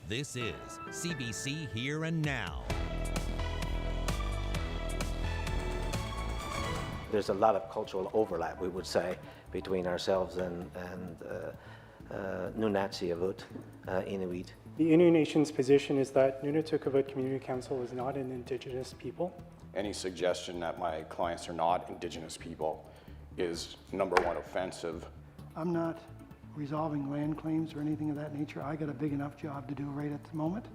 This is CBC Here and Now. There's a lot of cultural overlap, we would say, between ourselves and Nunatsiavut, Inuit. The Innu Nation's position is that Nunatsiavut Community Council is not an Indigenous people. Any suggestion that my clients are not Indigenous people is, number one, offensive. I'm not resolving land claims or anything of that nature. I got a big enough job to do right at the moment.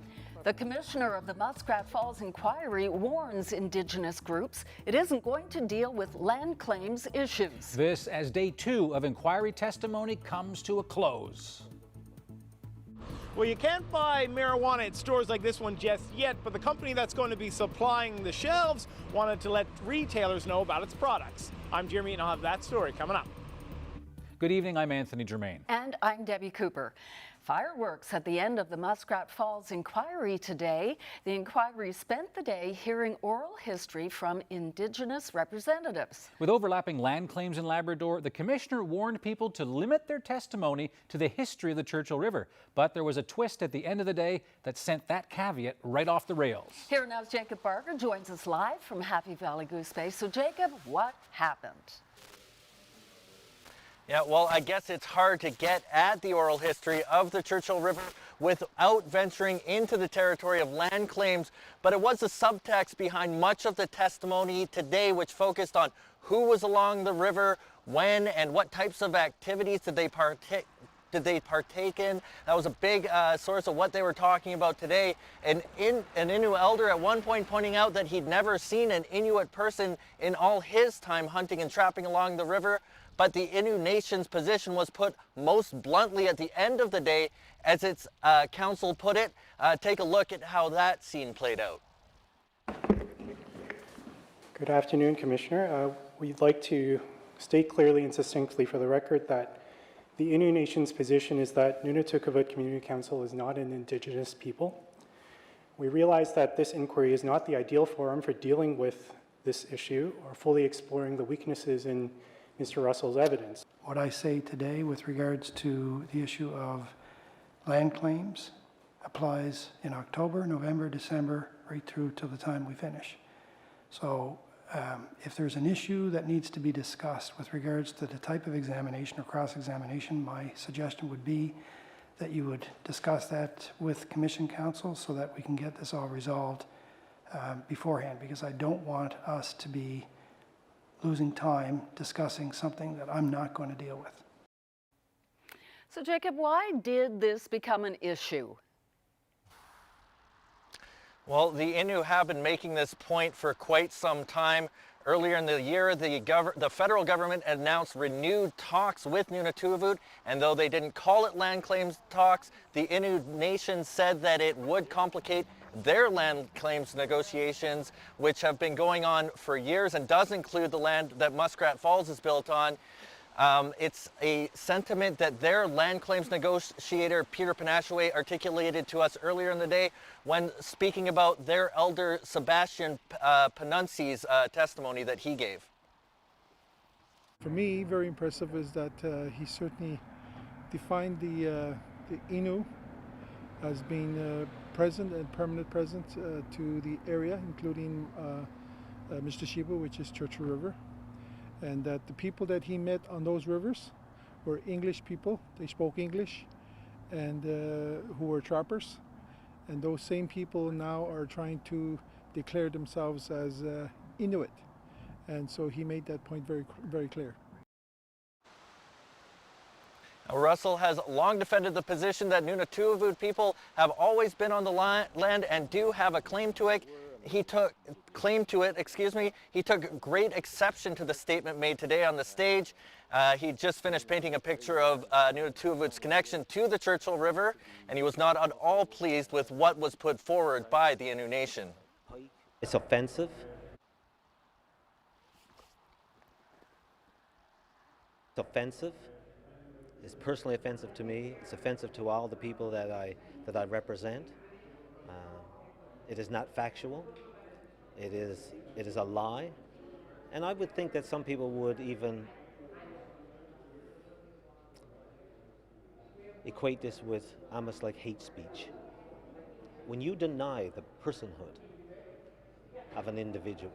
The commissioner of the Muskrat Falls inquiry warns Indigenous groups it isn't going to deal with land claims issues. This as day 2 of inquiry testimony comes to a close. Well, you can't buy marijuana at stores like this one just yet, but the company that's going to be supplying the shelves wanted to let retailers know about its products. I'm Jeremy, and I'll have that story coming up. Good evening, I'm Anthony Germain. And I'm Debbie Cooper. Fireworks at the end of the Muskrat Falls inquiry today. The inquiry spent the day hearing oral history from Indigenous representatives. With overlapping land claims in Labrador, the commissioner warned people to limit their testimony to the history of the Churchill River. But there was a twist at the end of the day that sent that caveat right off the rails. Here now, Jacob Barker joins us live from Happy Valley Goose Bay. So Jacob, what happened? Yeah, well, I guess it's hard to get at the oral history of the Churchill River without venturing into the territory of land claims, but it was the subtext behind much of the testimony today, which focused on who was along the river, when, and what types of activities did they partake in. That was a big source of what they were talking about today. An Innu elder at one point pointing out that he'd never seen an Inuit person in all his time hunting and trapping along the river. But the Innu Nation's position was put most bluntly at the end of the day, as its council put it. Take a look at how that scene played out. Good afternoon, Commissioner. We'd like to state clearly and succinctly for the record that the Innu Nation's position is that Nunatsiavut Community Council is not an Indigenous people. We realize that this inquiry is not the ideal forum for dealing with this issue or fully exploring the weaknesses in Mr. Russell's evidence. What I say today with regards to the issue of land claims applies in October, November, December, right through till the time we finish. So if there's an issue that needs to be discussed with regards to the type of examination or cross-examination, my suggestion would be that you would discuss that with Commission Council so that we can get this all resolved beforehand, because I don't want us to be losing time discussing something that I'm not going to deal with. So Jacob, why did this become an issue? Well, the Innu have been making this point for quite some time. Earlier in the year, the federal government announced renewed talks with Nunatsiavut, and though they didn't call it land claims talks, the Innu Nation said that it would complicate their land claims negotiations, which have been going on for years and does include the land that Muskrat Falls is built on. It's a sentiment that their land claims negotiator, Peter Panashaway, articulated to us earlier in the day when speaking about their elder Sebastian Panunci's testimony that he gave. For me, very impressive is that he certainly defined the Innu as being present and permanent present to the area, including Mr. Shiba, which is Churchill River, and that the people that he met on those rivers were English people. They spoke English, and who were trappers, and those same people now are trying to declare themselves as Inuit, and so he made that point very, very clear. Russell has long defended the position that Nunatsiavut people have always been on the land and do have a claim to it. He took great exception to the statement made today on the stage. He just finished painting a picture of Nunatsiavut's connection to the Churchill River, and he was not at all pleased with what was put forward by the Innu Nation. It's offensive. It's offensive. It's personally offensive to me. It's offensive to all the people that I represent. It is not factual. It is a lie, and I would think that some people would even equate this with almost like hate speech. when you deny the personhood of an individual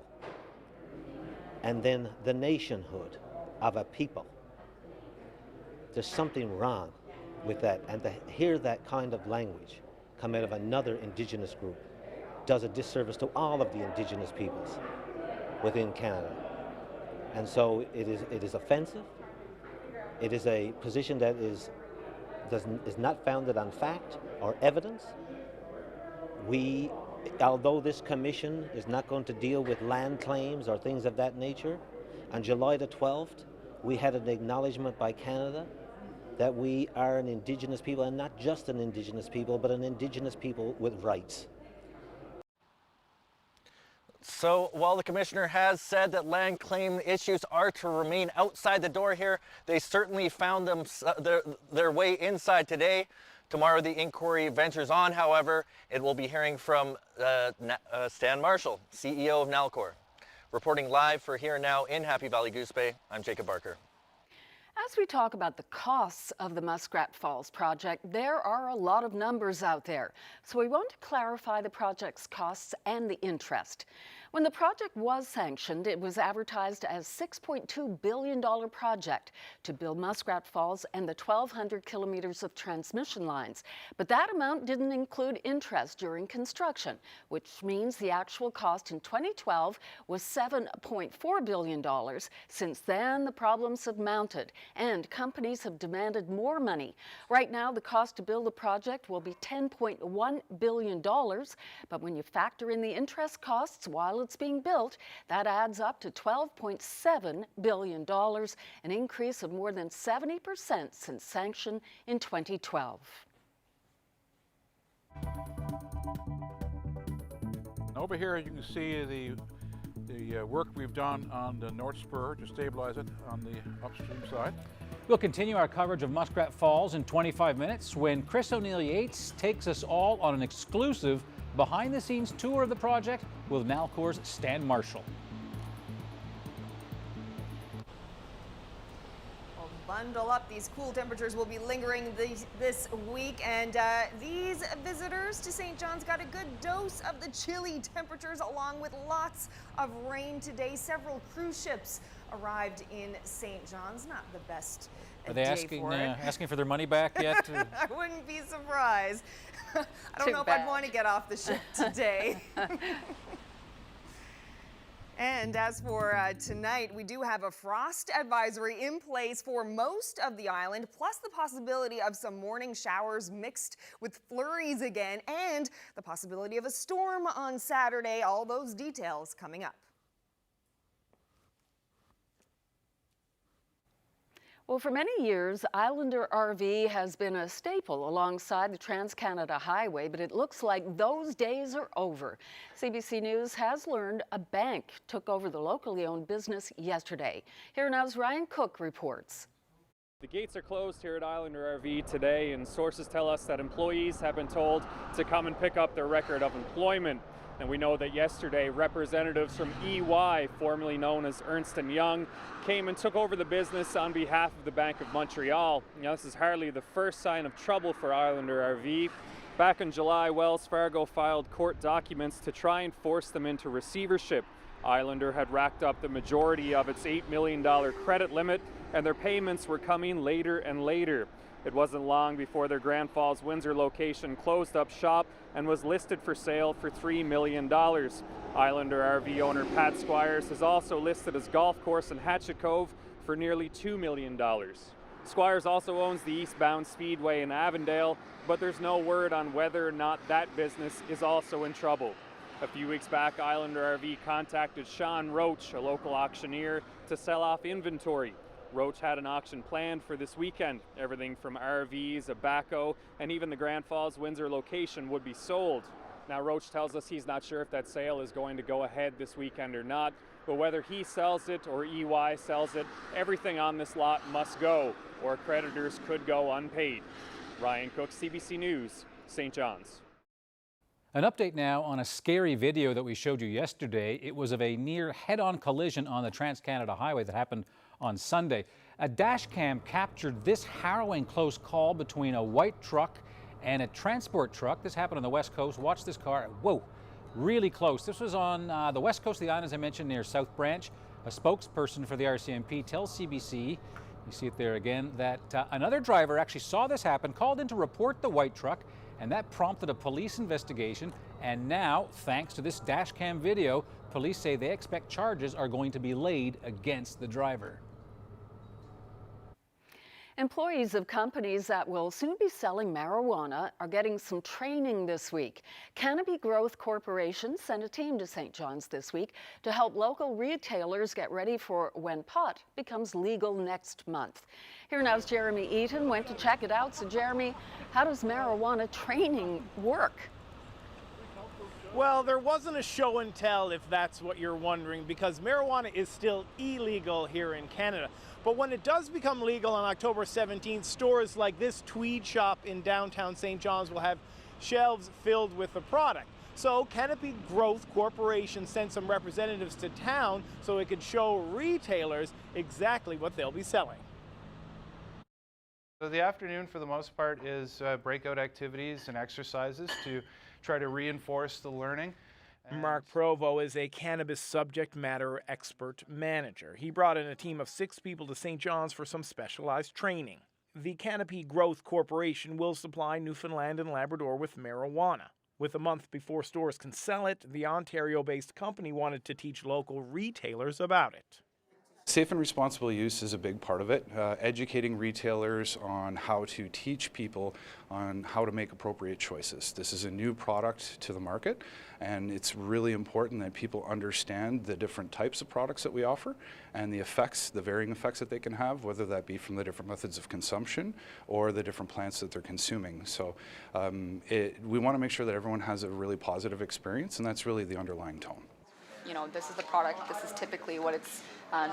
and then the nationhood of a people, there's something wrong with that. And to hear that kind of language come out of another Indigenous group does a disservice to all of the Indigenous peoples within Canada. And so it is offensive. It is a position that is not founded on fact or evidence. Although this commission is not going to deal with land claims or things of that nature, on July the 12th, we had an acknowledgement by Canada that we are an Indigenous people, and not just an Indigenous people, but an Indigenous people with rights. So while the commissioner has said that land claim issues are to remain outside the door here, they certainly found their way inside today. Tomorrow the inquiry ventures on, however. It will be hearing from Stan Marshall, CEO of Nalcor. Reporting live for Here and Now in Happy Valley Goose Bay, I'm Jacob Barker. As we talk about the costs of the Muskrat Falls project, there are a lot of numbers out there. So we want to clarify the project's costs and the interest. When the project was sanctioned, it was advertised as a $6.2 billion project to build Muskrat Falls and the 1,200 kilometers of transmission lines. But that amount didn't include interest during construction, which means the actual cost in 2012 was $7.4 billion. Since then, the problems have mounted and companies have demanded more money. Right now, the cost to build the project will be $10.1 billion, but when you factor in the interest costs while it's being built, that adds up to $12.7 billion, an increase of more than 70% since sanction in 2012. Over here you can see the work we've done on the North Spur to stabilize it on the upstream side. We'll continue our coverage of Muskrat Falls in 25 minutes when Chris O'Neill-Yates takes us all on an exclusive behind-the-scenes tour of the project with Nalcor's Stan Marshall. Well, bundle up. These cool temperatures will be lingering this week, and these visitors to St. John's got a good dose of the chilly temperatures along with lots of rain today. Several cruise ships arrived in St. John's. Not the best Are they asking for their money back yet? I wouldn't be surprised. I don't know if I'd want to get off the ship today. And as for tonight, we do have a frost advisory in place for most of the island, plus the possibility of some morning showers mixed with flurries again, and the possibility of a storm on Saturday. All those details coming up. Well, for many years, Islander RV has been a staple alongside the Trans-Canada Highway, but it looks like those days are over. CBC News has learned a bank took over the locally owned business yesterday. Here Now's Ryan Cook reports. The gates are closed here at Islander RV today, and sources tell us that employees have been told to come and pick up their record of employment. And we know that yesterday, representatives from EY, formerly known as Ernst & Young, came and took over the business on behalf of the Bank of Montreal. Now, this is hardly the first sign of trouble for Islander RV. Back in July, Wells Fargo filed court documents to try and force them into receivership. Islander had racked up the majority of its $8 million credit limit, and their payments were coming later and later. It wasn't long before their Grand Falls, Windsor location closed up shop and was listed for sale for $3 million. Islander RV owner Pat Squires has also listed his golf course in Hatchet Cove for nearly $2 million. Squires also owns the Eastbound Speedway in Avondale, but there's no word on whether or not that business is also in trouble. A few weeks back, Islander RV contacted Sean Roach, a local auctioneer, to sell off inventory. Roach had an auction planned for this weekend. Everything from RVs, a backhoe, and even the Grand Falls, Windsor location would be sold. Now, Roach tells us he's not sure if that sale is going to go ahead this weekend or not, but whether he sells it or EY sells it, everything on this lot must go, or creditors could go unpaid. Ryan Cook, CBC News, St. John's. An update now on a scary video that we showed you yesterday. It was of a near head-on collision on the Trans-Canada Highway that happened on Sunday. A dash cam captured this harrowing close call between a white truck and a transport truck. This happened on the west coast. Watch this car. Whoa, really close. This was on the west coast of the island, as I mentioned, near South Branch. A spokesperson for the RCMP tells CBC, you see it there again, that another driver actually saw this happen, called in to report the white truck, and that prompted a police investigation. And now, thanks to this dashcam video, police say they expect charges are going to be laid against the driver. Employees of companies that will soon be selling marijuana are getting some training this week. Canopy Growth Corporation sent a team to St. John's this week to help local retailers get ready for when pot becomes legal next month. Here now's Jeremy Eaton went to check it out. So Jeremy, how does marijuana training work? Well, there wasn't a show and tell, if that's what you're wondering, because marijuana is still illegal here in Canada. But when it does become legal on October 17th, stores like this Tweed shop in downtown St. John's will have shelves filled with the product. So Canopy Growth Corporation sent some representatives to town so it could show retailers exactly what they'll be selling. So the afternoon, for the most part, is breakout activities and exercises to try to reinforce the learning. Mark Provo is a cannabis subject matter expert manager. He brought in a team of 6 people to St. John's for some specialized training. The Canopy Growth Corporation will supply Newfoundland and Labrador with marijuana. With a month before stores can sell it, the Ontario-based company wanted to teach local retailers about it. Safe and responsible use is a big part of it. Educating retailers on how to teach people on how to make appropriate choices. This is a new product to the market, and it's really important that people understand the different types of products that we offer and the effects, the varying effects that they can have, whether that be from the different methods of consumption or the different plants that they're consuming. So we want to make sure that everyone has a really positive experience, and that's really the underlying tone. You know, this is the product, this is typically what it's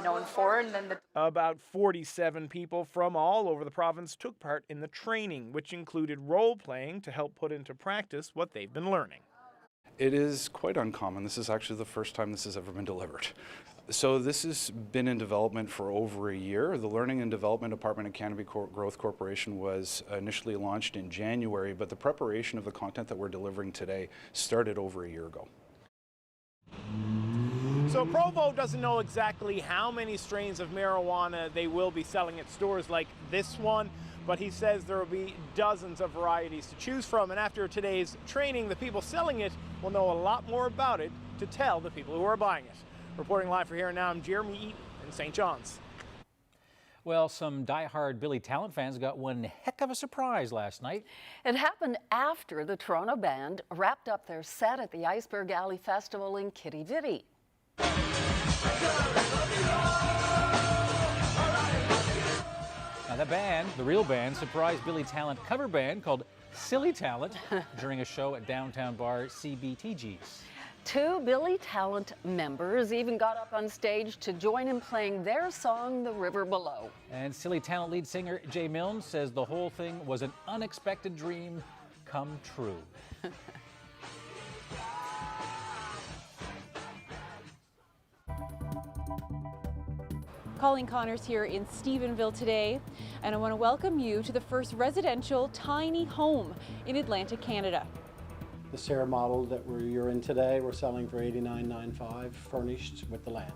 known for. And then About 47 people from all over the province took part in the training, which included role-playing to help put into practice what they've been learning. It is quite uncommon. This is actually the first time this has ever been delivered. So this has been in development for over a year. The Learning and Development Department at Canopy Growth Corporation was initially launched in January, but the preparation of the content that we're delivering today started over a year ago. So Provo doesn't know exactly how many strains of marijuana they will be selling at stores like this one, but he says there will be dozens of varieties to choose from. And after today's training, the people selling it will know a lot more about it to tell the people who are buying it. Reporting live for Here and Now, I'm Jeremy Eaton in St. John's. Well, some die-hard Billy Talent fans got one heck of a surprise last night. It happened after the Toronto band wrapped up their set at the Iceberg Alley Festival in Kitty Vitty. Now the band, the real band, surprised Billy Talent cover band called Silly Talent during a show at downtown bar CBTG's. 2 Billy Talent members even got up on stage to join in playing their song, The River Below. And Silly Talent lead singer Jay Milne says the whole thing was an unexpected dream come true. Colleen Connors here in Stephenville today, and I want to welcome you to the first residential tiny home in Atlantic Canada. The Sarah model that you're in today, we're selling for $89,950 furnished with the land.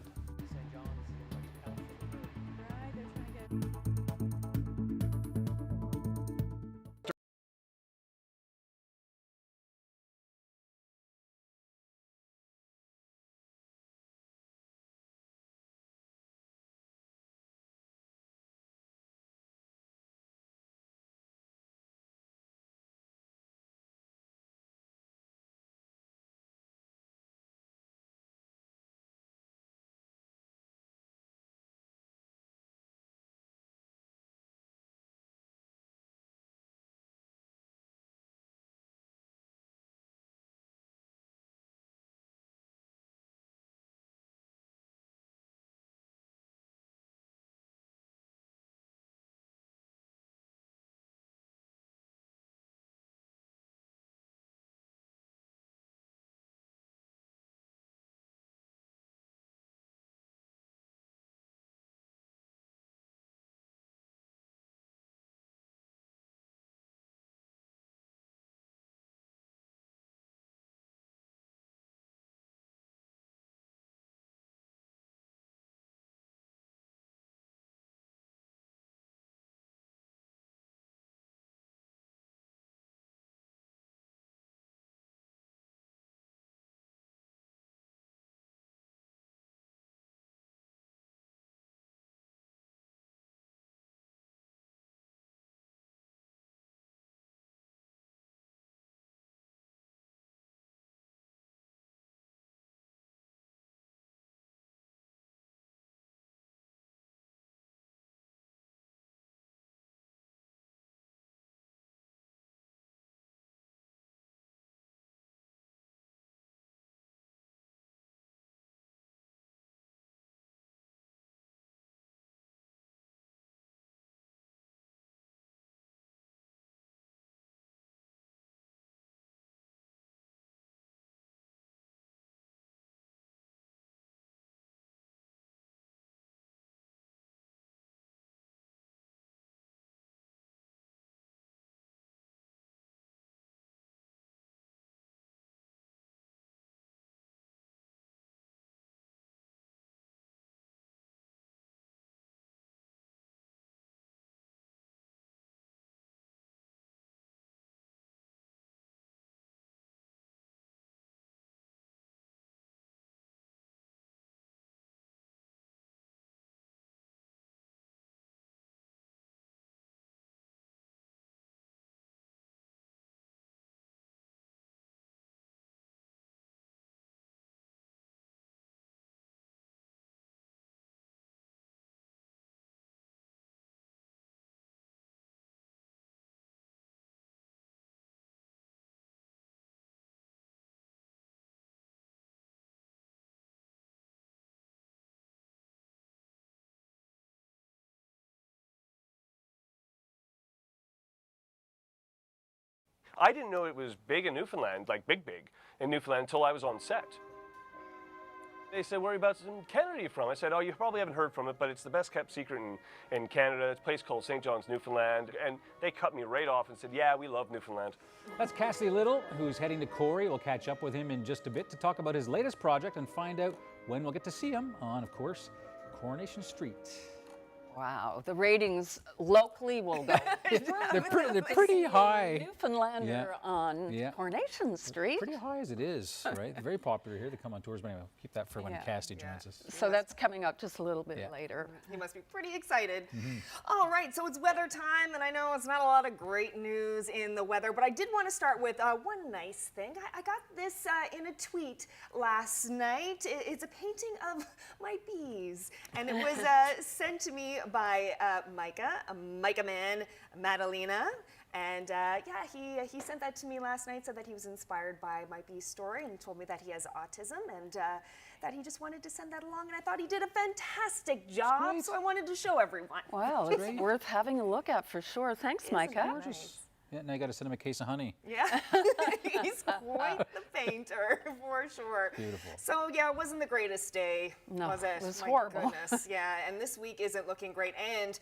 I didn't know it was big in Newfoundland, like big in Newfoundland, until I was on set. They said, whereabouts in Canada are you from? I said, oh, you probably haven't heard from it, but it's the best kept secret in Canada. It's a place called St. John's, Newfoundland. And they cut me right off and said, yeah, we love Newfoundland. That's Cassidy Little, who's heading to Corey. We'll catch up with him in just a bit to talk about his latest project and find out when we'll get to see him on, of course, Coronation Street. Wow, the ratings locally will go. They're pretty high. Newfoundlander on Coronation Street. Pretty high as it is, right? Very popular here. They come on tours, but anyway, we'll keep that for when Cassidy joins us. So that's coming up just a little bit later. He must be pretty excited. All right, so it's weather time, and I know it's not a lot of great news in the weather, but I did want to start with one nice thing. I got this in a tweet last night. It's a painting of my bees, and it was sent to me by Micah Man, Madalena, and he sent that to me last night, said that he was inspired by my bee story and told me that he has autism and that he just wanted to send that along, and I thought he did a fantastic job, so I wanted to show everyone. Wow, it's worth having a look at for sure. Thanks, Micah. Gorgeous. Yeah, now you got to send him a case of honey. Yeah, he's quite the painter, for sure. Beautiful. So yeah, it wasn't the greatest day, was it? It was My horrible. Goodness, yeah, and this week isn't looking great, and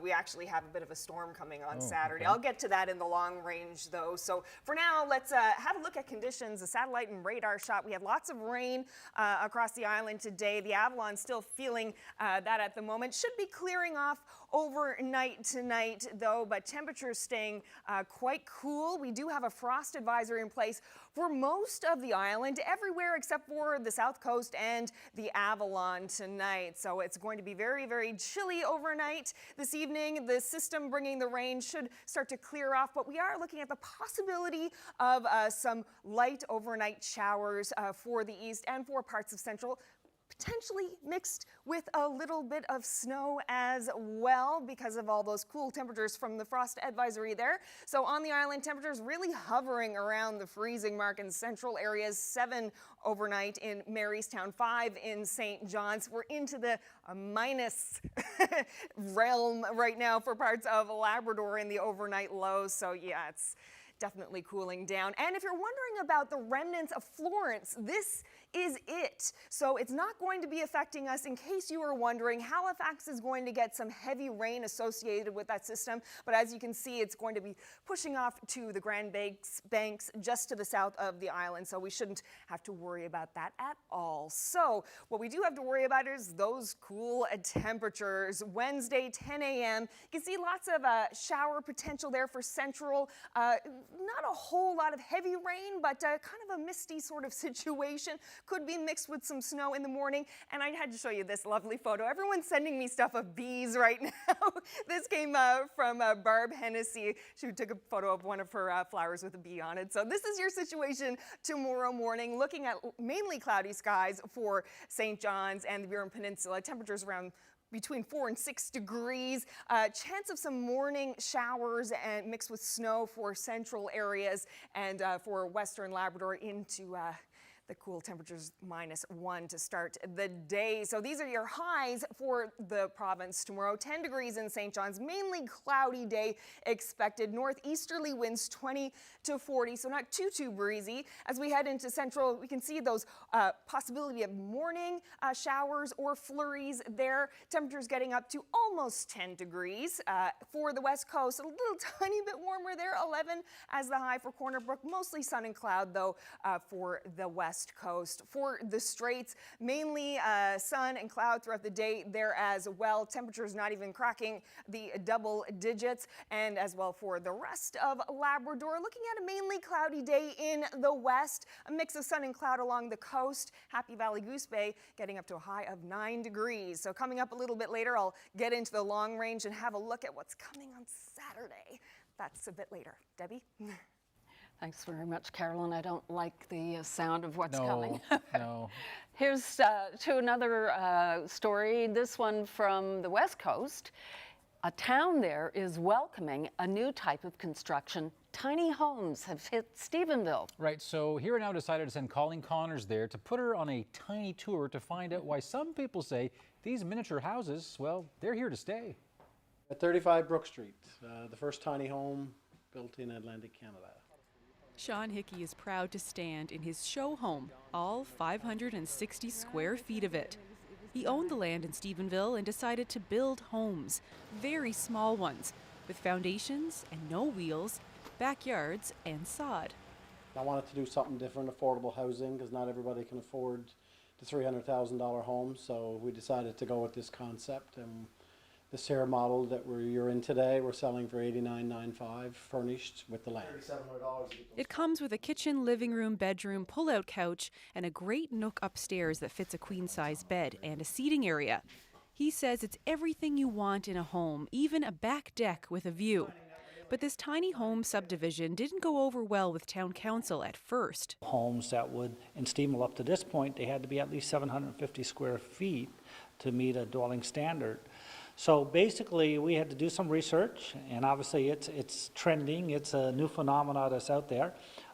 we actually have a bit of a storm coming on Saturday. Okay. I'll get to that in the long range, though. So for now, let's have a look at conditions, a satellite and radar shot. We have lots of rain across the island today. The Avalon's still feeling that at the moment. Should be clearing off overnight tonight, though, but temperatures staying quite cool. We do have a frost advisory in place for most of the island, everywhere except for the south coast and the Avalon tonight. So it's going to be very, very chilly overnight. This evening, the system bringing the rain should start to clear off, but we are looking at the possibility of some light overnight showers for the east and for parts of central, potentially mixed with a little bit of snow as well because of all those cool temperatures from the frost advisory there. So on the island, temperatures really hovering around the freezing mark in central areas, 7 overnight in Marystown, 5 in St. John's. We're into the minus realm right now for parts of Labrador in the overnight lows. So yeah, it's definitely cooling down. And if you're wondering about the remnants of Florence, this is it. So it's not going to be affecting us. In case you were wondering, Halifax is going to get some heavy rain associated with that system, but as you can see, it's going to be pushing off to the Grand Banks just to the south of the island, so we shouldn't have to worry about that at all. So what we do have to worry about is those cool temperatures. Wednesday, 10 a.m. You can see lots of shower potential there for central. Not a whole lot of heavy rain, but kind of a misty sort of situation. Could be mixed with some snow in the morning. And I had to show you this lovely photo. Everyone's sending me stuff of bees right now. This came from Barb Hennessy. She took a photo of one of her flowers with a bee on it. So this is your situation tomorrow morning. Looking at mainly cloudy skies for St. John's and the Burin Peninsula. Temperatures around between 4 and 6 degrees. Chance of some morning showers and mixed with snow for central areas and for western Labrador into the cool temperatures -1 to start the day. So these are your highs for the province tomorrow. 10 degrees in St. John's, mainly cloudy day expected. Northeasterly winds 20 to 40, so not too breezy. As we head into central, we can see those possibility of morning showers or flurries there. Temperatures getting up to almost 10 degrees. For the west coast, a little tiny bit warmer there, 11 as the high for Corner Brook. Mostly sun and cloud though for the west coast. For the Straits, mainly sun and cloud throughout the day there as well. Temperatures not even cracking the double digits. And as well for the rest of Labrador, looking at a mainly cloudy day in the west. A mix of sun and cloud along the coast. Happy Valley Goose Bay getting up to a high of 9 degrees. So coming up a little bit later, I'll get into the long range and have a look at what's coming on Saturday. That's a bit later. Debbie? Thanks very much, Carolyn. I don't like the sound of what's coming. No. Here's to another story, this one from the West Coast. A town there is welcoming a new type of construction. Tiny homes have hit Stephenville. Right, so Here and Now decided to send Colleen Connors there to put her on a tiny tour to find out why some people say these miniature houses, well, they're here to stay. At 35 Brook Street, the first tiny home built in Atlantic Canada. Sean Hickey is proud to stand in his show home, all 560 square feet of it. He owned the land in Stephenville and decided to build homes, very small ones, with foundations and no wheels, backyards and sod. I wanted to do something different, affordable housing, because not everybody can afford the $300,000 home, so we decided to go with this concept. And this here model that you're in today, we're selling for $89,995 furnished with the land. It comes with a kitchen, living room, bedroom, pull-out couch, and a great nook upstairs that fits a queen-size bed and a seating area. He says it's everything you want in a home, even a back deck with a view. But this tiny home subdivision didn't go over well with town council at first. Homes that would, in Stephenville up to this point, they had to be at least 750 square feet to meet a dwelling standard. So basically, we had to do some research, and obviously it's trending. It's a new phenomenon that's out there.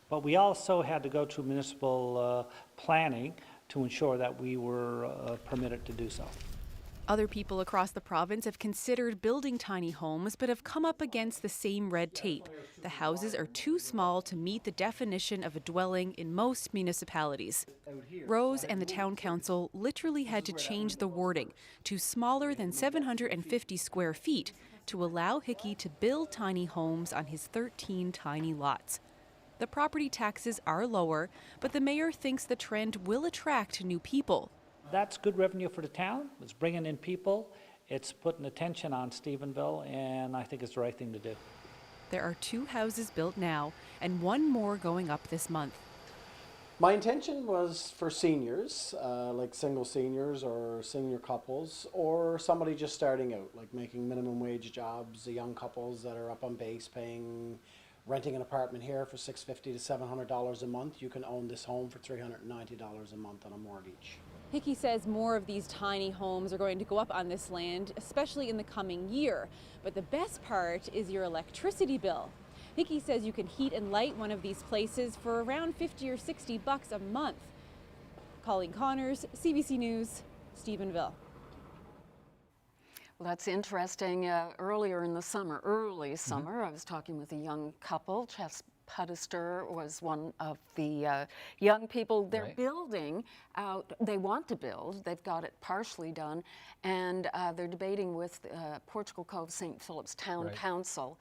But we also had to go through municipal planning to ensure that we were permitted to do so. Other people across the province have considered building tiny homes, but have come up against the same red tape. The houses are too small to meet the definition of a dwelling in most municipalities. Rose and the town council literally had to change the wording to smaller than 750 square feet to allow Hickey to build tiny homes on his 13 tiny lots. The property taxes are lower, but the mayor thinks the trend will attract new people. That's good revenue for the town. It's bringing in people. It's putting attention on Stephenville, and I think it's the right thing to do. There are 2 houses built now and 1 more going up this month. My intention was for seniors, like single seniors or senior couples, or somebody just starting out, like making minimum wage jobs, the young couples that are up on base renting an apartment here for $650 to $700 a month. You can own this home for $390 a month on a mortgage. Hickey says more of these tiny homes are going to go up on this land, especially in the coming year. But the best part is your electricity bill. Hickey says you can heat and light one of these places for around $50 or $60 a month. Colleen Connors, CBC News, Stephenville. Well, that's interesting. Earlier in the summer, early summer, I was talking with a young couple. Jess Pudister was one of the young people. They're building out, they want to build, they've got it partially done, and they're debating with Portugal Cove St. Philip's Town Council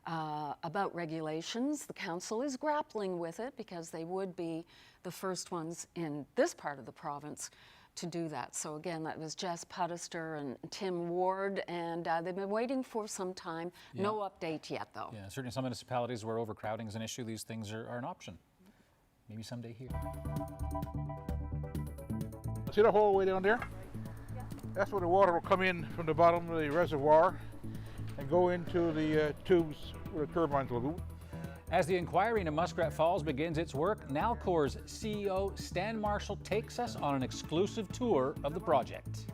about regulations. The council is grappling with it because they would be the first ones in this part of the province to do that. So again, that was Jess Pudister and Tim Ward, and they've been waiting for some time. No update yet, though. Yeah, certainly some municipalities where overcrowding is an issue, these things are an option. Maybe someday here. See the whole way down there? That's where the water will come in from the bottom of the reservoir and go into the tubes where the turbines will go. As the inquiry into Muskrat Falls begins its work, Nalcor's CEO Stan Marshall takes us on an exclusive tour of the project.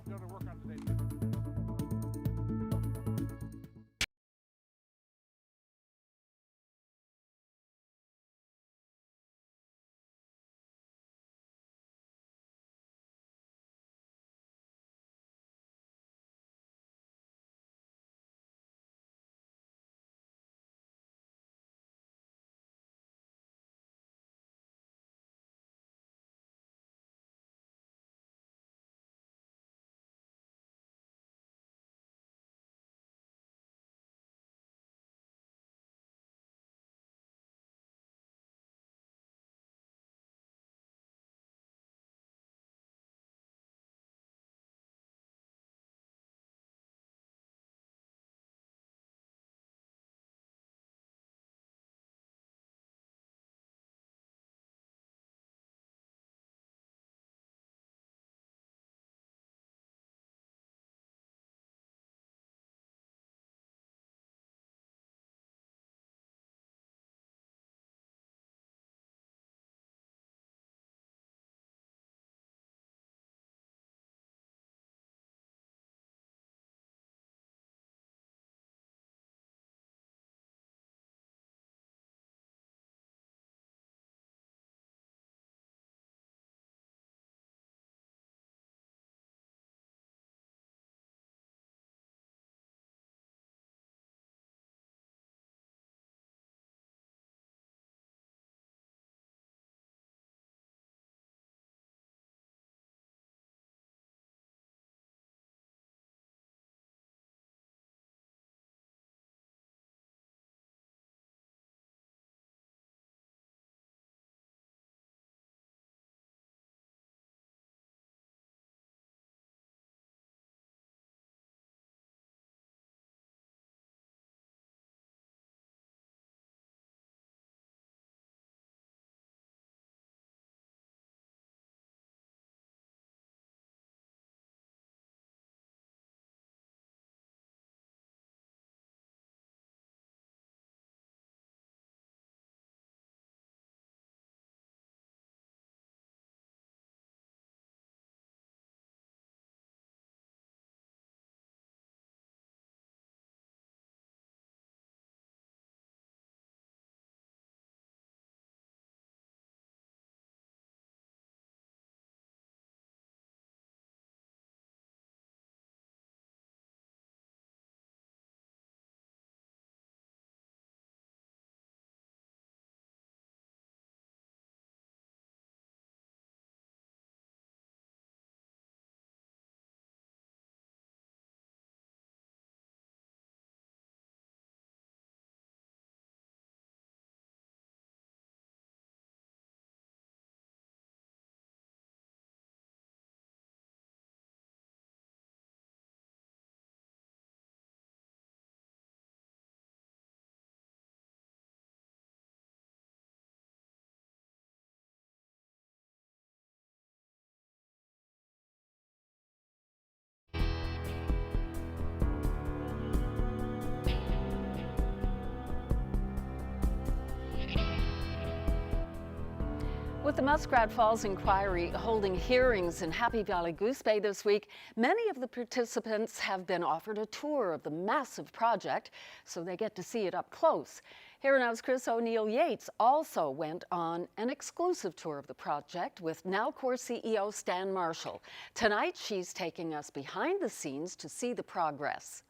With the Muskrat Falls inquiry holding hearings in Happy Valley Goose Bay this week, many of the participants have been offered a tour of the massive project, so they get to see it up close. Here Now's Chris O'Neill Yates also went on an exclusive tour of the project with Nowcor CEO Stan Marshall. Tonight, she's taking us behind the scenes to see the progress.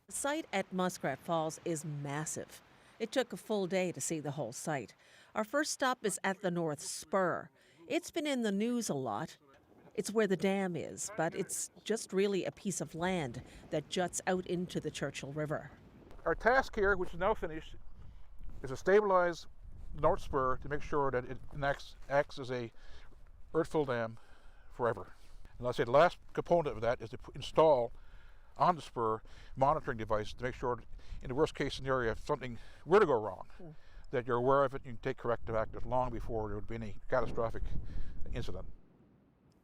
The site at Muskrat Falls is massive. It took a full day to see the whole site. Our first stop is at the North Spur. It's been in the news a lot. It's where the dam is, but it's just really a piece of land that juts out into the Churchill River. Our task here, which is now finished, is to stabilize North Spur to make sure that it acts as a earthfill dam forever. And I'll say the last component of that is to install on the spur monitoring device to make sure that in the worst case scenario, if something were to go wrong, that you're aware of it and you can take corrective action long before there would be any catastrophic incident.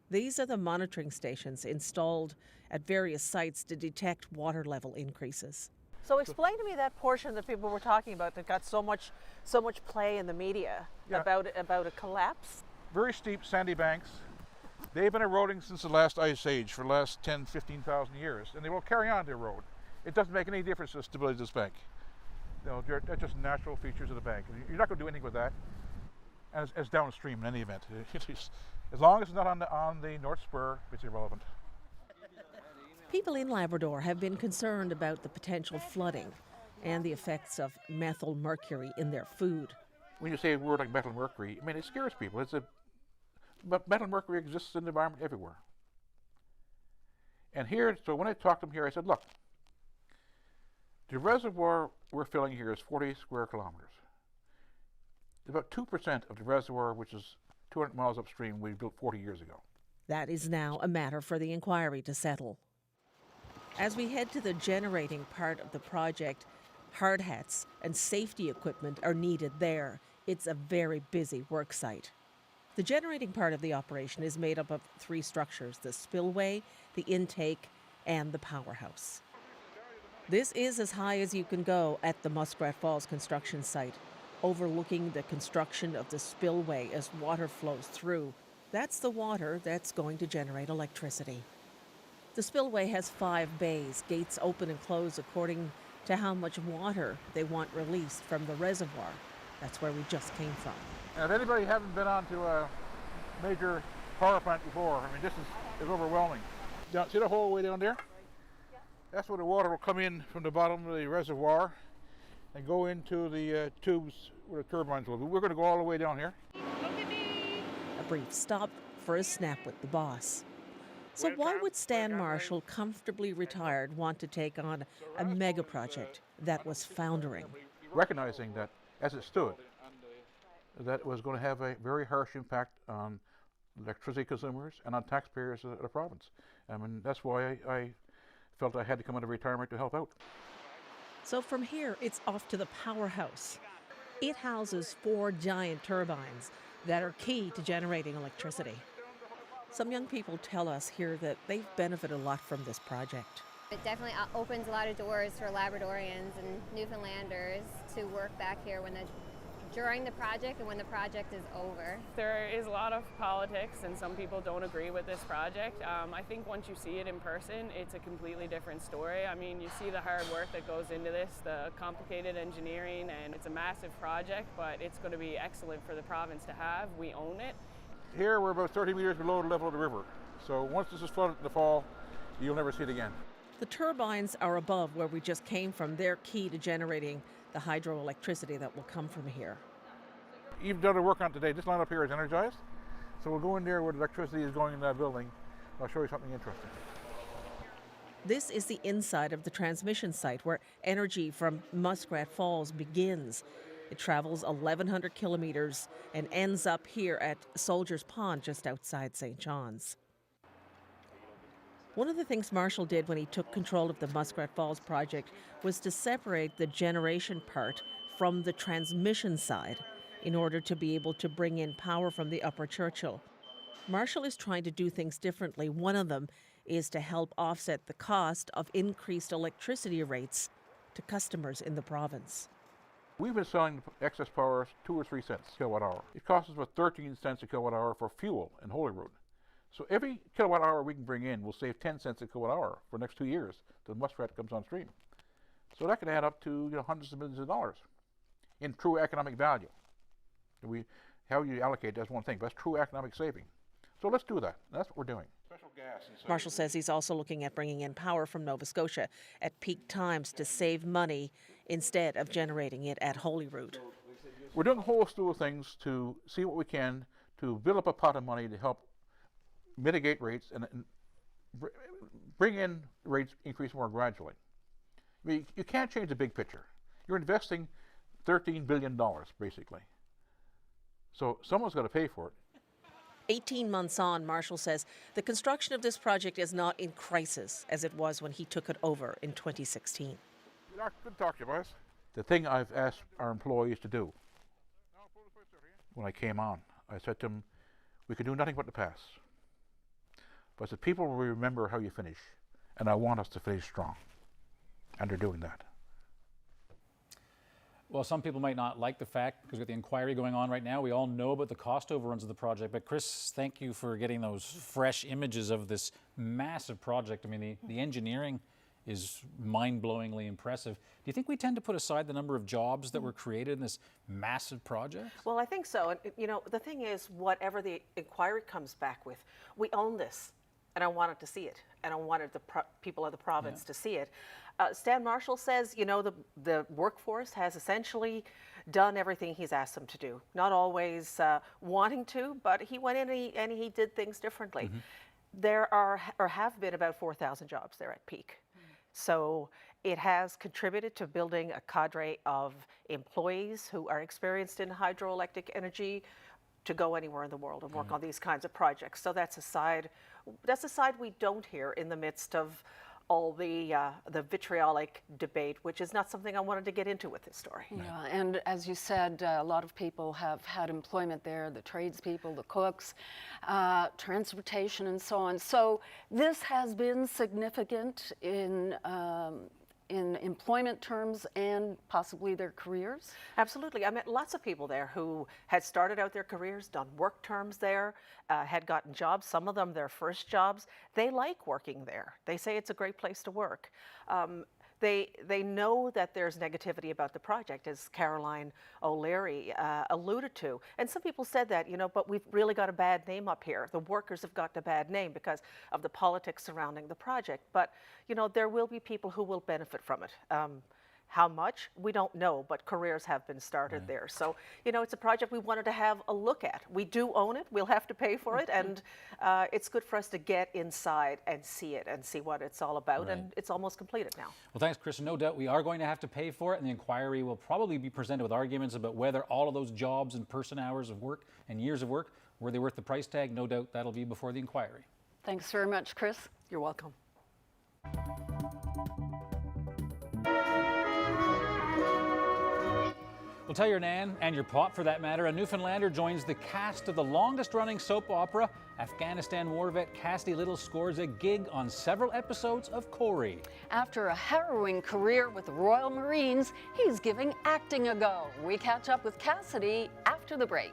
These are the monitoring stations installed at various sites to detect water level increases. So explain to me that portion that people were talking about that got so much play in the media about a collapse. Very steep sandy banks. They've been eroding since the last ice age for the last 10, 15,000 years, and they will carry on to erode. It doesn't make any difference to the stability of this bank. They're just natural features of the bank. You're not going to do anything with that as downstream in any event. As long as it's not on the North Spur, it's irrelevant. People in Labrador have been concerned about the potential flooding and the effects of methyl mercury in their food. When you say a word like methyl mercury, I mean, it scares people. But methyl mercury exists in the environment everywhere. And here, so when I talked to them here, I said, look, the reservoir we're filling here is 40 square kilometers. About 2% of the reservoir, which is 200 miles upstream, we built 40 years ago. That is now a matter for the inquiry to settle. As we head to the generating part of the project, hard hats and safety equipment are needed there. It's a very busy work site. The generating part of the operation is made up of 3 structures: the spillway, the intake, and the powerhouse. This is as high as you can go at the Muskrat Falls construction site, overlooking the construction of the spillway as water flows through. That's the water that's going to generate electricity. The spillway has 5 bays, gates open and close according to how much water they want released from the reservoir. That's where we just came from. And if anybody hasn't been onto a major power plant before, I mean, this is overwhelming. See the hole way down there? That's where the water will come in from the bottom of the reservoir and go into the tubes where the turbines will be. We're going to go all the way down here. A brief stop for a snap with the boss. So why would Stan Marshall, comfortably retired, want to take on a mega project that was foundering? Recognizing that as it stood, that it was going to have a very harsh impact on electricity consumers and on taxpayers of the province. I mean, that's why I felt I had to come out of retirement to help out. So from here, it's off to the powerhouse. It houses 4 giant turbines that are key to generating electricity. Some young people tell us here that they've benefited a lot from this project. It definitely opens a lot of doors for Labradorians and Newfoundlanders to work back here during the project and when the project is over. There is a lot of politics and some people don't agree with this project. I think once you see it in person, it's a completely different story. I mean, you see the hard work that goes into this, the complicated engineering, and it's a massive project, but it's going to be excellent for the province to have. We own it. Here we're about 30 meters below the level of the river. So once this is flooded in the fall, you'll never see it again. The turbines are above where we just came from. They're key to generating the hydroelectricity that will come from here. You've done the work on it today. This line up here is energized. So we'll go in there where the electricity is going in that building. I'll show you something interesting. This is the inside of the transmission site where energy from Muskrat Falls begins. It travels 1,100 kilometers and ends up here at Soldiers Pond just outside St. John's. One of the things Marshall did when he took control of the Muskrat Falls project was to separate the generation part from the transmission side in order to be able to bring in power from the Upper Churchill. Marshall is trying to do things differently. One of them is to help offset the cost of increased electricity rates to customers in the province. We've been selling excess power 2 or 3 cents a kilowatt hour. It costs us about 13 cents a kilowatt hour for fuel in Holyrood. So every kilowatt hour we can bring in will save 10 cents a kilowatt hour for the next 2 years till Muskrat comes on stream. So that can add up to hundreds of millions of dollars in true economic value. How you allocate that's one thing, but that's true economic saving. So let's do that. That's what we're doing. Marshall says he's also looking at bringing in power from Nova Scotia at peak times to save money instead of generating it at Holyrood. We're doing a whole slew of things to see what we can to build up a pot of money to help mitigate rates and bring in rates increase more gradually. I mean, you can't change the big picture. You're investing $13 billion, basically. So someone's got to pay for it. 18 months on, Marshall says the construction of this project is not in crisis as it was when he took it over in 2016. Good to talk to you, boys. The thing I've asked our employees to do when I came on, I said to them, we can do nothing but the past. But the people will remember how you finish, and I want us to finish strong. And they're doing that. Well, some people might not like the fact, because with the inquiry going on right now, we all know about the cost overruns of the project. But Chris, thank you for getting those fresh images of this massive project. I mean, the engineering is mind-blowingly impressive. Do you think we tend to put aside the number of jobs that were created in this massive project? Well, I think so. And, you know, the thing is, whatever the inquiry comes back with, we own this. And I wanted to see it. And I wanted the people of the province to see it. Stan Marshall says, you know, the workforce has essentially done everything he's asked them to do. Not always wanting to, but he went in and he did things differently. Mm-hmm. There are or have been about 4,000 jobs there at peak. So it has contributed to building a cadre of employees who are experienced in hydroelectric energy to go anywhere in the world and work on these kinds of projects. So that's a side we don't hear in the midst of all the vitriolic debate, which is not something I wanted to get into with this story. Yeah, and as you said, a lot of people have had employment there, the tradespeople, the cooks, transportation and so on. So this has been significant in employment terms and possibly their careers? Absolutely. I met lots of people there who had started out their careers, done work terms there, had gotten jobs, some of them their first jobs. They like working there. They say it's a great place to work. They know that there's negativity about the project, as Caroline O'Leary alluded to. And some people said that, you know, but we've really got a bad name up here. The workers have gotten a bad name because of the politics surrounding the project. But, you know, there will be people who will benefit from it. How much? We don't know, but careers have been started there. So, you know, it's a project we wanted to have a look at. We do own it. We'll have to pay for it. And it's good for us to get inside and see it and see what it's all about. And it's almost completed now. Well, thanks, Chris. No doubt we are going to have to pay for it. And the inquiry will probably be presented with arguments about whether all of those jobs and person hours of work and years of work, were they worth the price tag? No doubt that'll be before the inquiry. Thanks very much, Chris. You're welcome. Well, tell your nan, and your pop for that matter, a Newfoundlander joins the cast of the longest-running soap opera. Afghanistan war vet Cassidy Little scores a gig on several episodes of Corey. After a harrowing career with the Royal Marines, he's giving acting a go. We catch up with Cassidy after the break.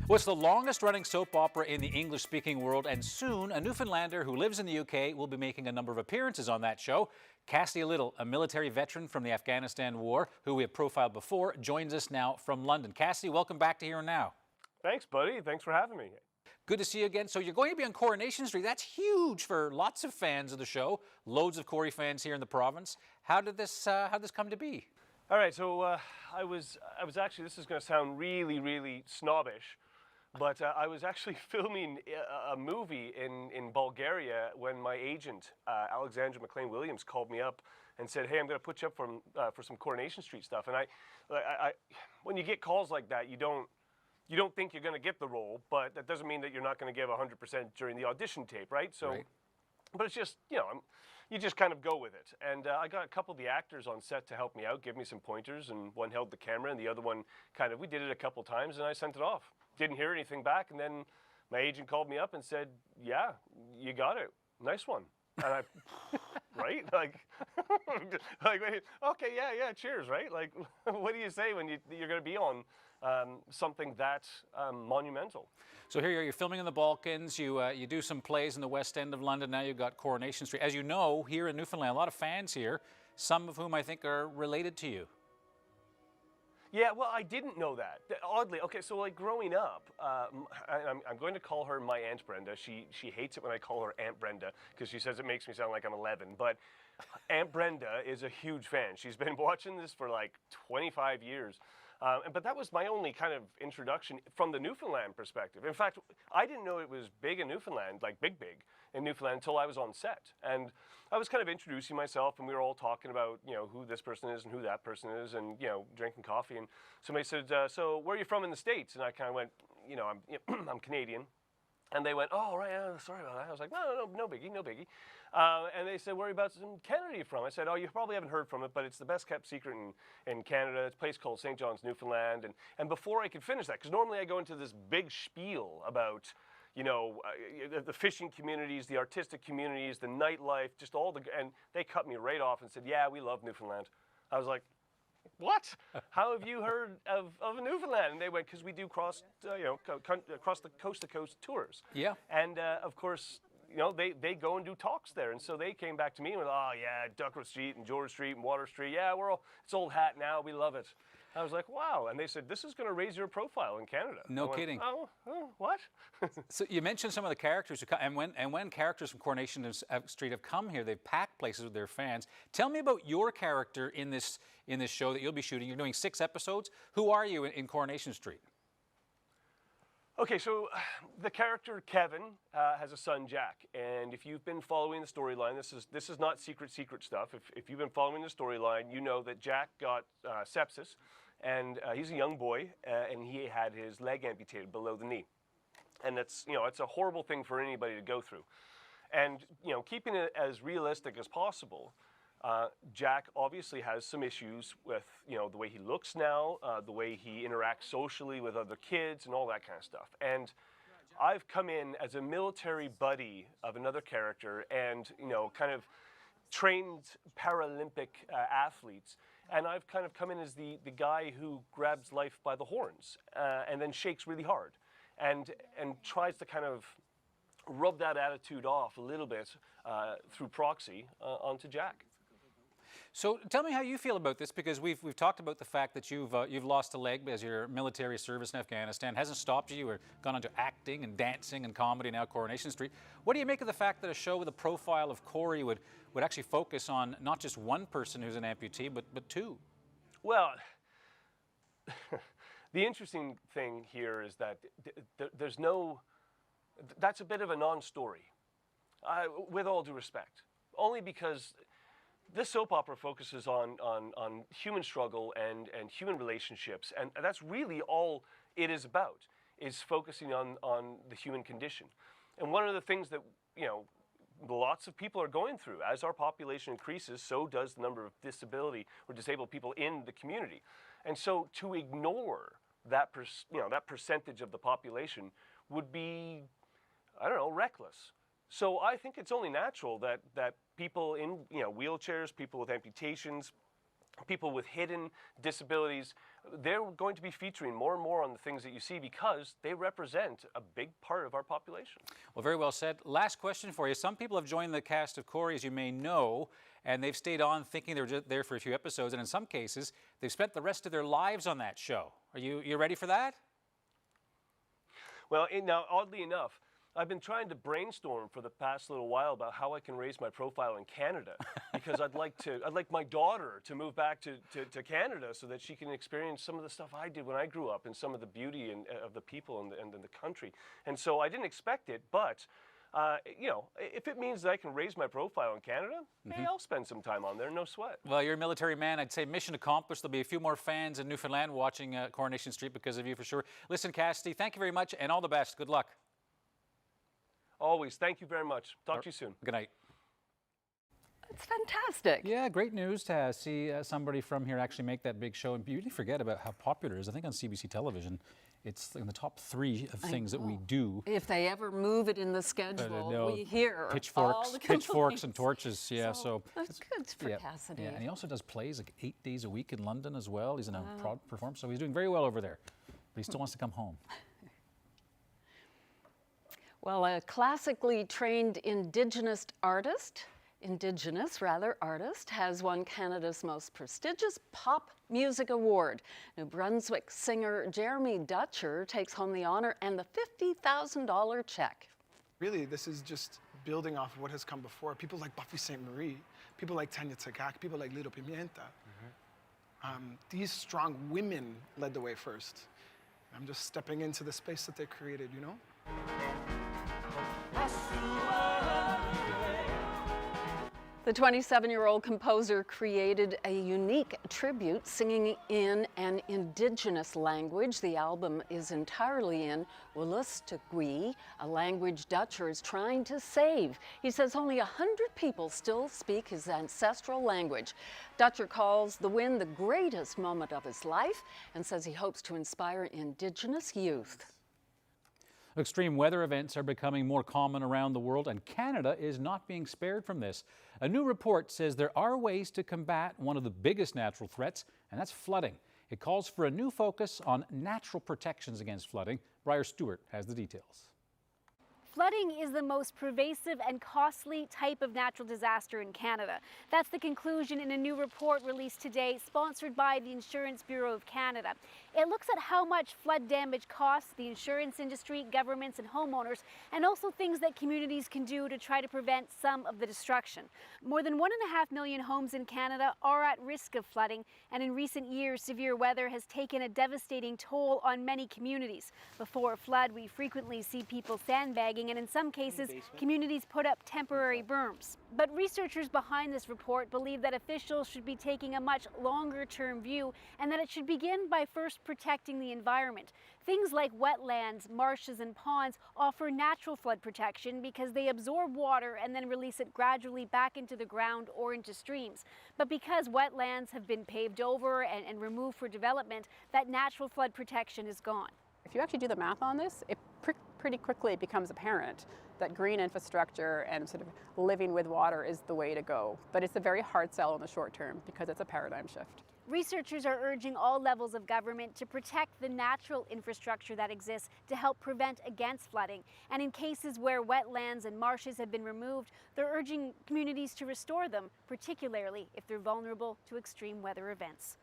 Well, it's the longest running soap opera in the English-speaking world, and soon a Newfoundlander who lives in the UK will be making a number of appearances on that show. Cassidy Little, a military veteran from the Afghanistan War, who we have profiled before, joins us now from London. Cassidy, welcome back to Here and Now. Thanks, buddy. Thanks for having me. Good to see you again. So you're going to be on Coronation Street. That's huge for lots of fans of the show. Loads of Corrie fans here in the province. How did this come to be? All right, so I was actually, this is going to sound really, really snobbish, but I was actually filming a movie in Bulgaria when my agent, Alexandra McLean-Williams, called me up and said, hey, I'm going to put you up for some Coronation Street stuff. And I, when you get calls like that, you don't think you're going to get the role, but that doesn't mean that you're not going to give 100% during the audition tape, right? So, right. But it's just, you know, you just kind of go with it. And I got a couple of the actors on set to help me out, give me some pointers, and one held the camera, and the other one kind of, we did it a couple times, and I sent it off. Didn't hear anything back, and then my agent called me up and said, yeah, you got it. Nice one. And I, right? Like, okay, yeah, cheers, right? Like, what do you say when you're going to be on something that monumental? So here you're filming in the Balkans, you do some plays in the West End of London, now you've got Coronation Street. As you know, here in Newfoundland, a lot of fans here, some of whom I think are related to you. Yeah, well, I didn't know that. Oddly, okay, so like growing up, I'm going to call her my Aunt Brenda. She hates it when I call her Aunt Brenda because she says it makes me sound like I'm 11. But Aunt Brenda is a huge fan. She's been watching this for like 25 years. But that was my only kind of introduction from the Newfoundland perspective. In fact, I didn't know it was big in Newfoundland, like big in Newfoundland, until I was on set. And I was kind of introducing myself, and we were all talking about, you know, who this person is and who that person is, and, you know, drinking coffee. And somebody said, so where are you from in the States? And I kind of went, you know, I'm Canadian. And they went, oh, right, sorry about that. I was like, no biggie, no biggie. And they said, whereabouts in Canada are you from? I said, oh, you probably haven't heard from it, but it's the best kept secret in Canada. It's a place called St. John's, Newfoundland. And before I could finish that, because normally I go into this big spiel about, you know, the fishing communities, the artistic communities, the nightlife, just all the, and they cut me right off and said, yeah, we love Newfoundland. I was like, what? How have you heard of Newfoundland? And they went, because we do across the coast-to-coast tours. Yeah. And of course, you know, they go and do talks there. And so they came back to me and went, oh yeah, Duckworth Street and George Street and Water Street. Yeah, it's old hat now. We love it. I was like, wow. And they said, this is going to raise your profile in Canada. No kidding. Oh, what? So you mentioned some of the characters who come, and when characters from Coronation Street have come here, they've packed places with their fans. Tell me about your character in this show that you'll be shooting. You're doing 6 episodes. Who are you in Coronation Street? Okay, so the character Kevin has a son, Jack, and if you've been following the storyline, this is not secret stuff. If you've been following the storyline, you know that Jack got sepsis, and he's a young boy, and he had his leg amputated below the knee, and it's a horrible thing for anybody to go through, and keeping it as realistic as possible. Jack obviously has some issues with, the way he looks now, the way he interacts socially with other kids and all that kind of stuff. And I've come in as a military buddy of another character and, kind of trained Paralympic athletes. And I've kind of come in as the guy who grabs life by the horns and then shakes really hard and tries to kind of rub that attitude off a little bit through proxy onto Jack. So tell me how you feel about this, because we've talked about the fact that you've lost a leg as your military service in Afghanistan hasn't stopped you. You've gone into acting and dancing and comedy, now Coronation Street. What do you make of the fact that a show with a profile of Corrie would actually focus on not just one person who's an amputee, but 2? Well, the interesting thing here is that there's no, that's a bit of a non-story, with all due respect, only because this soap opera focuses on human struggle and human relationships, and that's really all it is about, is focusing on the human condition. And one of the things that, lots of people are going through, as our population increases, so does the number of disability or disabled people in the community. And so to ignore that percentage of the population would be, I don't know, reckless. So I think it's only natural that people in wheelchairs, people with amputations, people with hidden disabilities, they're going to be featuring more and more on the things that you see because they represent a big part of our population. Well, very well said. Last question for you. Some people have joined the cast of Corey, as you may know, and they've stayed on thinking they were just there for a few episodes, and in some cases, they've spent the rest of their lives on that show. Are you ready for that? Well, now, oddly enough, I've been trying to brainstorm for the past little while about how I can raise my profile in Canada, because I'd like my daughter to move back to Canada so that she can experience some of the stuff I did when I grew up and some of the beauty of the people and the country. And so I didn't expect it, but you know, if it means that I can raise my profile in Canada, maybe I'll spend some time on there, no sweat. Well, you're a military man. I'd say mission accomplished. There'll be a few more fans in Newfoundland watching Coronation Street because of you for sure. Listen, Cassidy, thank you very much and all the best. Good luck. Always. Thank you very much. Talk to you soon. Good night. It's fantastic. Yeah, great news to see somebody from here actually make that big show. And you really forget about how popular it is. I think on CBC television, it's in the top 3 of things that we do. If they ever move it in the schedule, we hear all the pitchforks and torches. Yeah, so that's good for Cassidy. Yeah, and he also does plays like 8 days a week in London as well. He's in a proud performance, so he's doing very well over there. But he still wants to come home. Well, a classically trained Indigenous artist has won Canada's most prestigious pop music award. New Brunswick singer Jeremy Dutcher takes home the honor and the $50,000 check. Really, this is just building off of what has come before. People like Buffy Sainte-Marie, people like Tanya Tagak, people like Little Pimienta. These strong women led the way first. I'm just stepping into the space that they created, you know? The 27-year-old composer created a unique tribute singing in an Indigenous language. The album is entirely in Wolastoqey, a language Dutcher is trying to save. He says only 100 people still speak his ancestral language. Dutcher calls the win the greatest moment of his life and says he hopes to inspire Indigenous youth. Extreme weather events are becoming more common around the world, and Canada is not being spared from this. A new report says there are ways to combat one of the biggest natural threats, and that's flooding. It calls for a new focus on natural protections against flooding. Briar Stewart has the details. Flooding is the most pervasive and costly type of natural disaster in Canada. That's the conclusion in a new report released today, sponsored by the Insurance Bureau of Canada. It looks at how much flood damage costs the insurance industry, governments, and homeowners, and also things that communities can do to try to prevent some of the destruction. More than 1.5 million homes in Canada are at risk of flooding, and in recent years, severe weather has taken a devastating toll on many communities. Before a flood, we frequently see people sandbagging, and in some cases, communities put up temporary berms. But researchers behind this report believe that officials should be taking a much longer-term view, and that it should begin by first protecting the environment. Things like wetlands, marshes, and ponds offer natural flood protection because they absorb water and then release it gradually back into the ground or into streams. But because wetlands have been paved over and removed for development, that natural flood protection is gone. If you actually do the math on this, it pretty quickly becomes apparent that green infrastructure and sort of living with water is the way to go. But it's a very hard sell in the short term because it's a paradigm shift. Researchers are urging all levels of government to protect the natural infrastructure that exists to help prevent against flooding. And in cases where wetlands and marshes have been removed, they're urging communities to restore them, particularly if they're vulnerable to extreme weather events.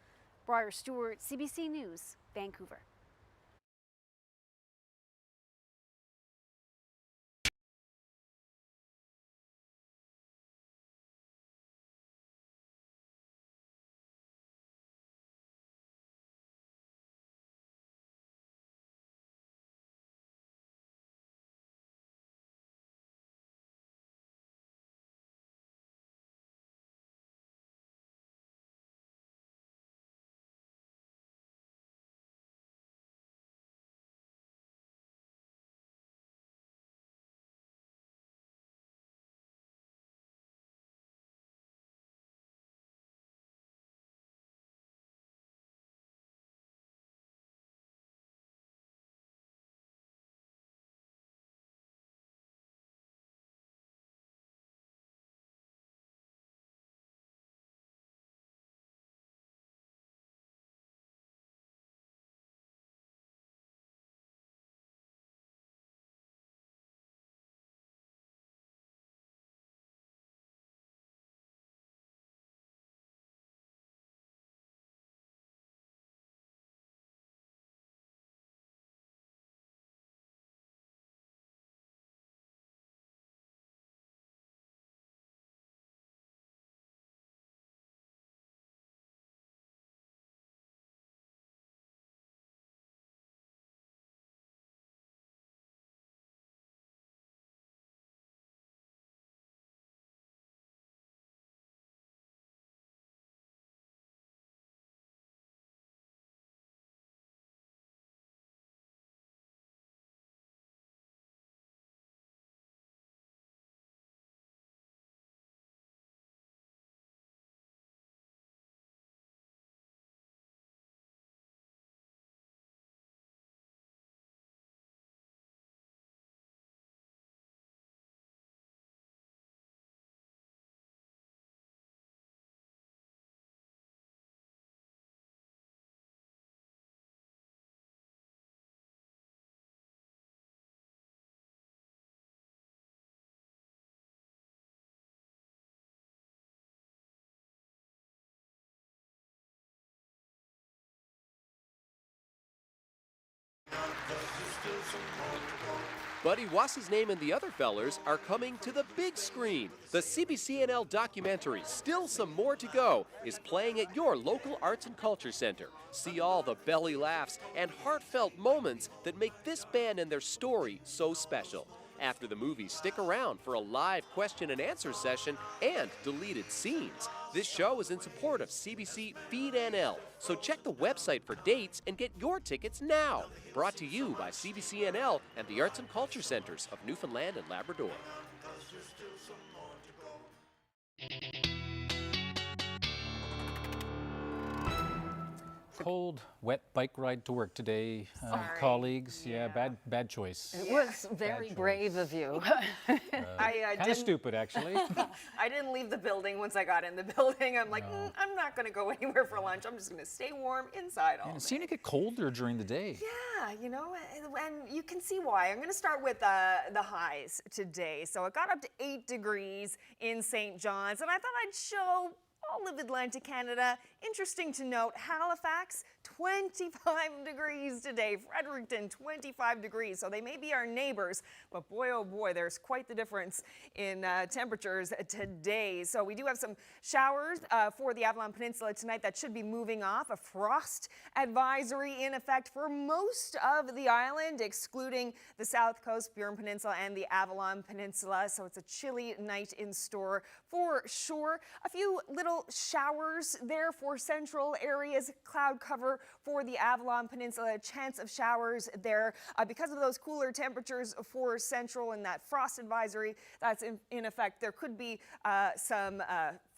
Briar Stewart, CBC News, Vancouver. Buddy Wass's name and the other fellers are coming to the big screen. The CBC NL documentary, Still Some More to Go, is playing at your local arts and culture center. See all the belly laughs and heartfelt moments that make this band and their story so special. After the movie, stick around for a live question and answer session and deleted scenes. This show is in support of CBC Feed NL, so check the website for dates and get your tickets now. Brought to you by CBC NL and the Arts and Culture Centers of Newfoundland and Labrador. Cold, wet bike ride to work today, colleagues. Yeah, bad choice. It was very brave of you. Kind of stupid, actually. I didn't leave the building once I got in the building. I'm like, I'm not going to go anywhere for lunch. I'm just going to stay warm inside all day. And it's seen to get colder during the day. Yeah, you know, and you can see why. I'm going to start with the highs today. So it got up to 8 degrees in St. John's, and I thought I'd show all of Atlantic Canada. Interesting to note, Halifax, 25 degrees today. Fredericton, 25 degrees. So they may be our neighbors, but boy, oh boy, there's quite the difference in temperatures today. So we do have some showers for the Avalon Peninsula tonight that should be moving off. A frost advisory in effect for most of the island, excluding the South Coast, Burin Peninsula, and the Avalon Peninsula. So it's a chilly night in store for sure. A few little showers there for central areas, cloud cover for the Avalon Peninsula, a chance of showers there because of those cooler temperatures for central and that frost advisory that's in effect. There could be some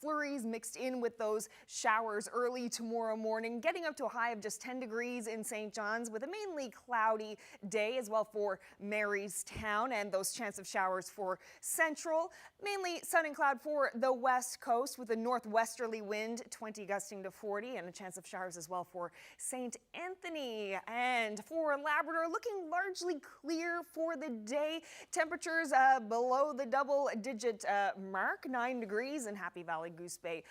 flurries mixed in with those showers early tomorrow morning, getting up to a high of just 10 degrees in St. John's with a mainly cloudy day as well for Marystown, and those chance of showers for central. Mainly sun and cloud for the west coast with a northwesterly wind, 20 gusting to 40, and a chance of showers as well for St. Anthony. And for Labrador, looking largely clear for the day. Temperatures below the double-digit mark, 9 degrees in Happy Valley, Goose Bay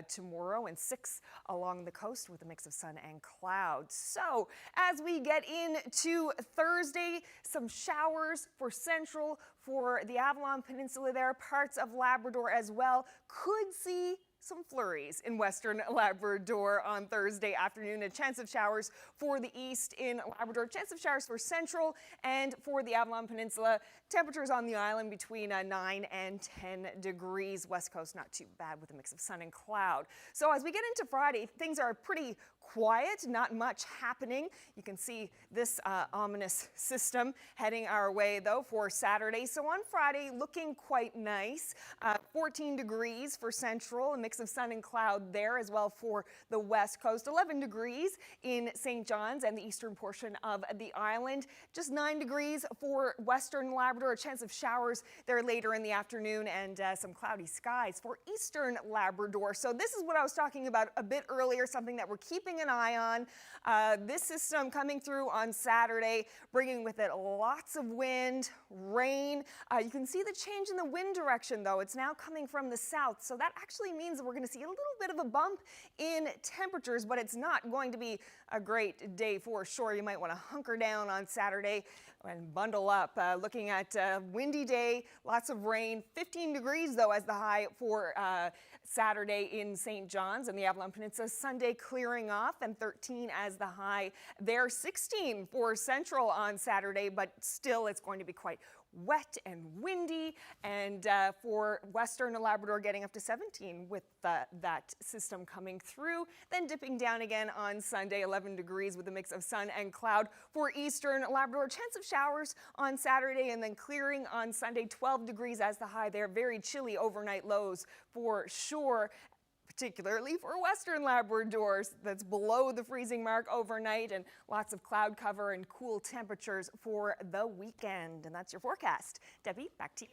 tomorrow, and 6 along the coast with a mix of sun and clouds. So as we get into Thursday, some showers for central, for the Avalon Peninsula there, parts of Labrador as well. Could see some flurries in western Labrador on Thursday afternoon. A chance of showers for the east in Labrador. Chance of showers for central and for the Avalon Peninsula. Temperatures on the island between 9 and 10 degrees. West coast not too bad with a mix of sun and cloud. So as we get into Friday, things are pretty quiet, not much happening. You can see this ominous system heading our way though for Saturday. So on Friday, looking quite nice. 14 degrees for central, a mix of sun and cloud there as well for the west coast. 11 degrees in St. John's and the eastern portion of the island. Just 9 degrees for western Labrador. A chance of showers there later in the afternoon, and some cloudy skies for eastern Labrador. So this is what I was talking about a bit earlier, something that we're keeping an eye on. This system coming through on Saturday, bringing with it lots of wind, rain. You can see the change in the wind direction though. It's now coming from the south, so that actually means that we're going to see a little bit of a bump in temperatures, but it's not going to be a great day for sure. You might want to hunker down on Saturday and bundle up. Looking at windy day, lots of rain. 15 degrees though as the high for Saturday in St. John's and the Avalon Peninsula. Sunday clearing off, and 13 as the high there. 16 for central on Saturday, but still it's going to be quite wet and windy, and for western Labrador getting up to 17 with that system coming through, then dipping down again on Sunday, 11 degrees with a mix of sun and cloud. For eastern Labrador, chance of showers on Saturday and then clearing on Sunday, 12 degrees as the high there. Very chilly overnight lows for sure, particularly for western Labradors. That's below the freezing mark overnight, and lots of cloud cover and cool temperatures for the weekend. And that's your forecast. Debbie, back to you.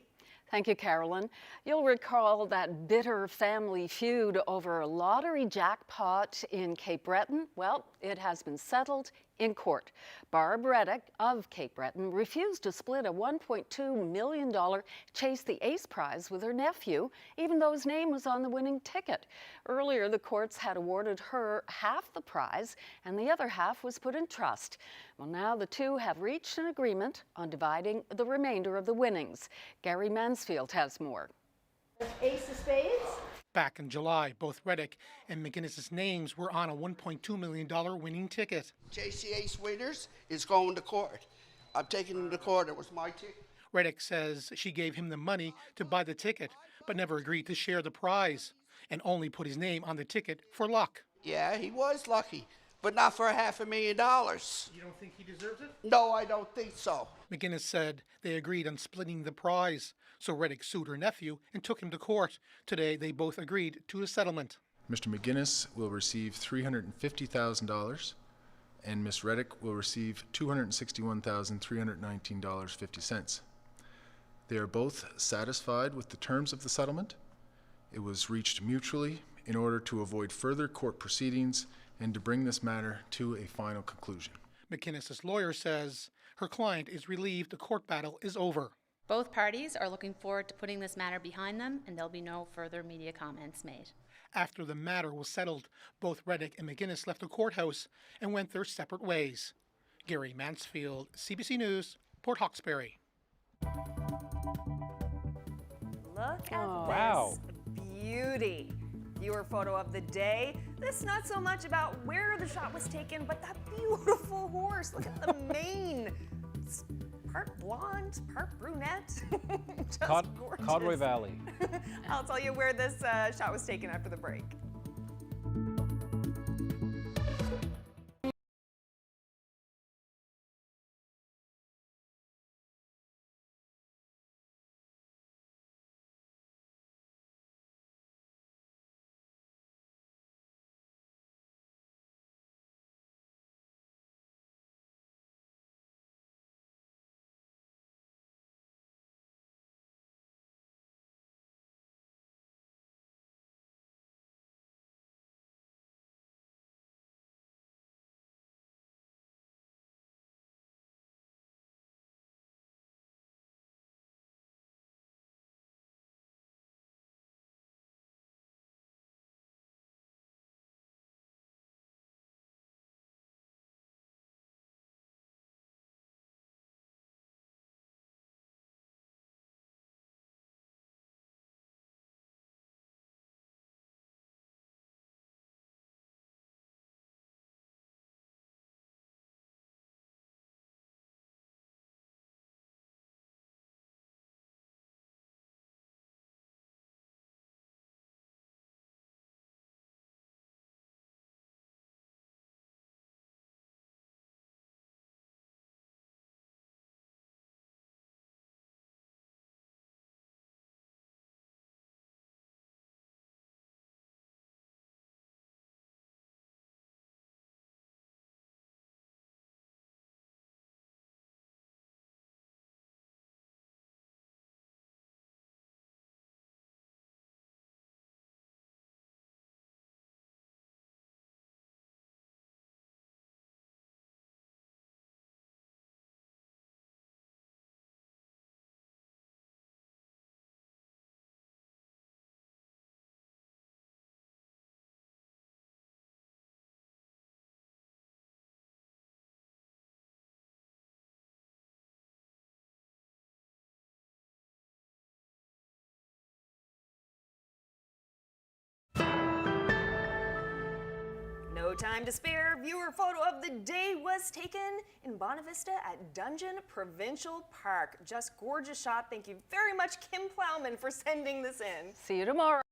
Thank you, Carolyn. You'll recall that bitter family feud over a lottery jackpot in Cape Breton. Well, it has been settled in court. Barb Reddick of Cape Breton refused to split a $1.2 million Chase the Ace prize with her nephew, even though his name was on the winning ticket. Earlier, the courts had awarded her half the prize, and the other half was put in trust. Well, now the two have reached an agreement on dividing the remainder of the winnings. Gary Mansfield has more. Ace of spades. Back in July, both Reddick and McGinnis's names were on a $1.2 million winning ticket. JC Ace Winners is going to court. I'm taking him to court. It was my ticket. Reddick says she gave him the money to buy the ticket, but never agreed to share the prize, and only put his name on the ticket for luck. Yeah, he was lucky, but not for $500,000. You don't think he deserves it? No, I don't think so. McGinnis said they agreed on splitting the prize, so Reddick sued her nephew and took him to court. Today, they both agreed to a settlement. Mr. McGinnis will receive $350,000, and Ms. Reddick will receive $261,319.50. They are both satisfied with the terms of the settlement. It was reached mutually in order to avoid further court proceedings and to bring this matter to a final conclusion. McGinnis's lawyer says her client is relieved the court battle is over. Both parties are looking forward to putting this matter behind them, and there'll be no further media comments made. After the matter was settled, both Reddick and McGinnis left the courthouse and went their separate ways. Gary Mansfield, CBC News, Port Hawkesbury. Look at Wow. this beauty. Viewer photo of the day. This not so much about where the shot was taken, but that beautiful horse. Look at the mane. It's part blonde, part brunette. Just gorgeous. Codroy Valley. I'll tell you where this shot was taken after the break. No time to spare. Viewer photo of the day was taken in Bonavista at Dungeon Provincial Park. Just gorgeous shot. Thank you very much, Kim Plowman, for sending this in. See you tomorrow.